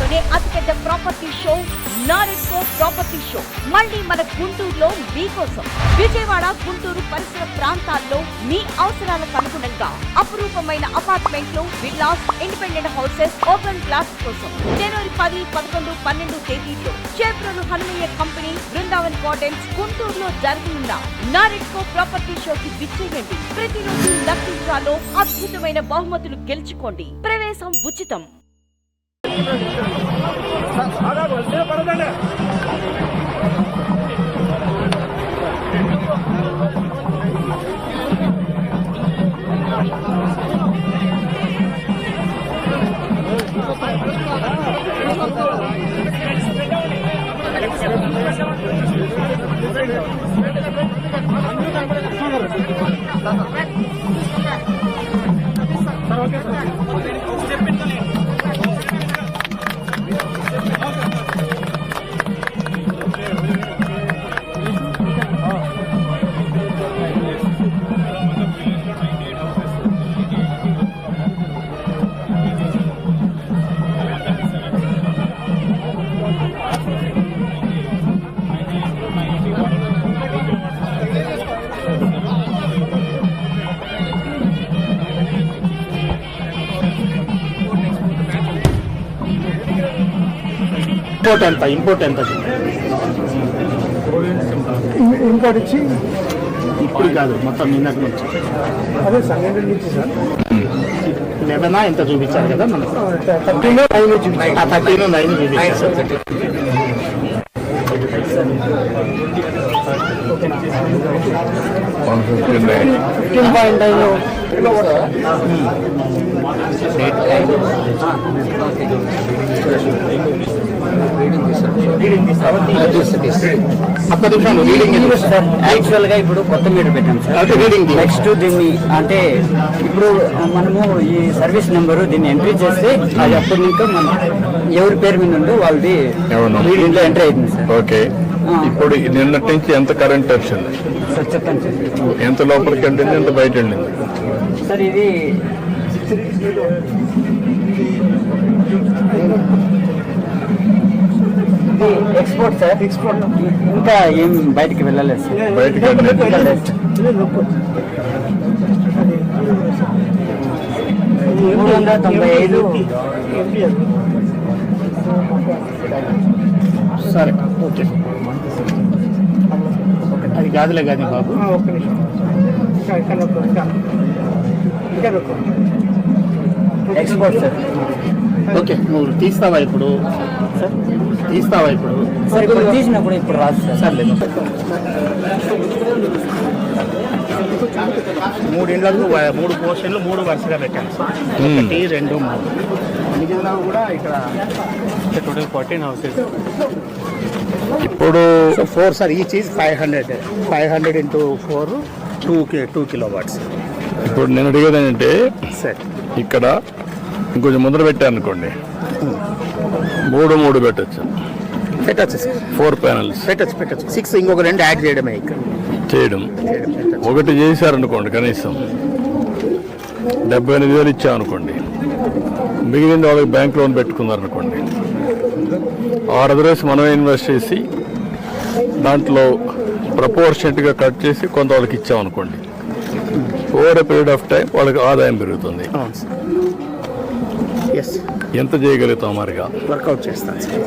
దేశంలోనే అతిపెద్ద property show NAREDCO property show మళ్ళీ మన గుంటూరులో మీకోసం. విజయవాడ, గుంటూరు పరిసర ప్రాంతాల్లో మీ అవసరాలకు అనుగుణంగా అపురూపమైన అపార్ట్మెంట్లు, villas, independent houses, open plots కోసం జనవరి 10, 11, 12 తేదీల్లో చేబ్రోలు హనుమయ్య కంపెనీ, బృందావన్ గార్డెన్స్, గుంటూరులో జరగనున్న నారెడ్కో ప్రాపర్టీ షోకి విచ్చేయండి. ప్రతిరోజు లక్కీ డ్రాలో అద్భుతమైన బహుమతులు గెలుచుకోండి. ప్రవేశం ఉచితం. ఇంపోర్ట్ ఎంత ఇంకోటి వచ్చి ఇప్పుడు కాదు, మొత్తం నిన్నటి నుంచి అదే సంగతి నుంచి సార్ 11 ఎంత చూపించారు కదా మనకు. 13 చూపించారు. 13 9 చూపించారు. యాక్చువల్ గా ఇప్పుడు కొత్త మీటర్ పెట్టాం సార్. నెక్స్ట్ దీన్ని అంటే ఇప్పుడు మనము ఈ సర్వీస్ నెంబరు దీన్ని ఎంట్రీ చేస్తే అది అప్పటి నుంచి మనం ఎవరి పేరు మీద ఉందో వాళ్ళది దీంట్లో ఎంట్రీ అవుతుంది సార్. ఓకే, ఇప్పుడు నిన్నటి నుంచి ఎంత కరెంట్ వచ్చింది సార్? చెప్పండి సార్. ఎంత లోపలికి వెళ్ళింది, ఎంత బయట వెళ్ళింది సార్? ఇది ఎక్స్పోర్ట్ సార్. ఎక్స్పోర్ట్ ఇంకా ఏం బయటికి వెళ్ళలేదు సార్. బయటికి వెళ్ళలేదు. 395. సరే, ఓకే. అది కాదులే కానీ బాబు, ఒక్క నిమిషం ఎక్స్పోర్ట్ సార్. ఓకే, నువ్వు తీస్తావా ఇప్పుడు? తీస్తావా ఇప్పుడు? సార్ ఇప్పుడు తీసినప్పుడు ఇప్పుడు రాదు సార్. సర్లేదు. 3 ఇళ్లకు 3 పోర్షన్లు 3 వరుసగా పెట్టాను సార్. 1, 2, 3 మిగిలిన కూడా ఇక్కడ టోటల్ 14 హౌసెస్. ఇప్పుడు 4 సార్. ఈ చీజ్ 500 into 4 2 kilowatts. ఇప్పుడు నేను అడిగేది ఏంటంటే సార్, ఇక్కడ ఇంకొంచెం ముందర పెట్టాను అనుకోండి, 3 పెట్టచ్చు సార్. 4 ప్యానల్స్ పెట్టచ్చు. 6 ఇంకొక 2 యాడ్ చేయడమే ఇక్కడ చేయడం. ఒకటి చేశారనుకోండి, కనీసం 78,000 ఇచ్చామనుకోండి, మిగిలింది వాళ్ళకి బ్యాంక్ లోన్ పెట్టుకున్నారనుకోండి, 6 వేసి మనమే ఇన్వెస్ట్ చేసి దాంట్లో ప్రపోర్షనట్గా కట్ చేసి కొంత వాళ్ళకి ఇచ్చామనుకోండి, over a period of time వాళ్ళకి ఆదాయం పెరుగుతుంది. ఎంత చేయగలుగుతాం మరిగా వర్కౌట్ చేస్తాను సార్.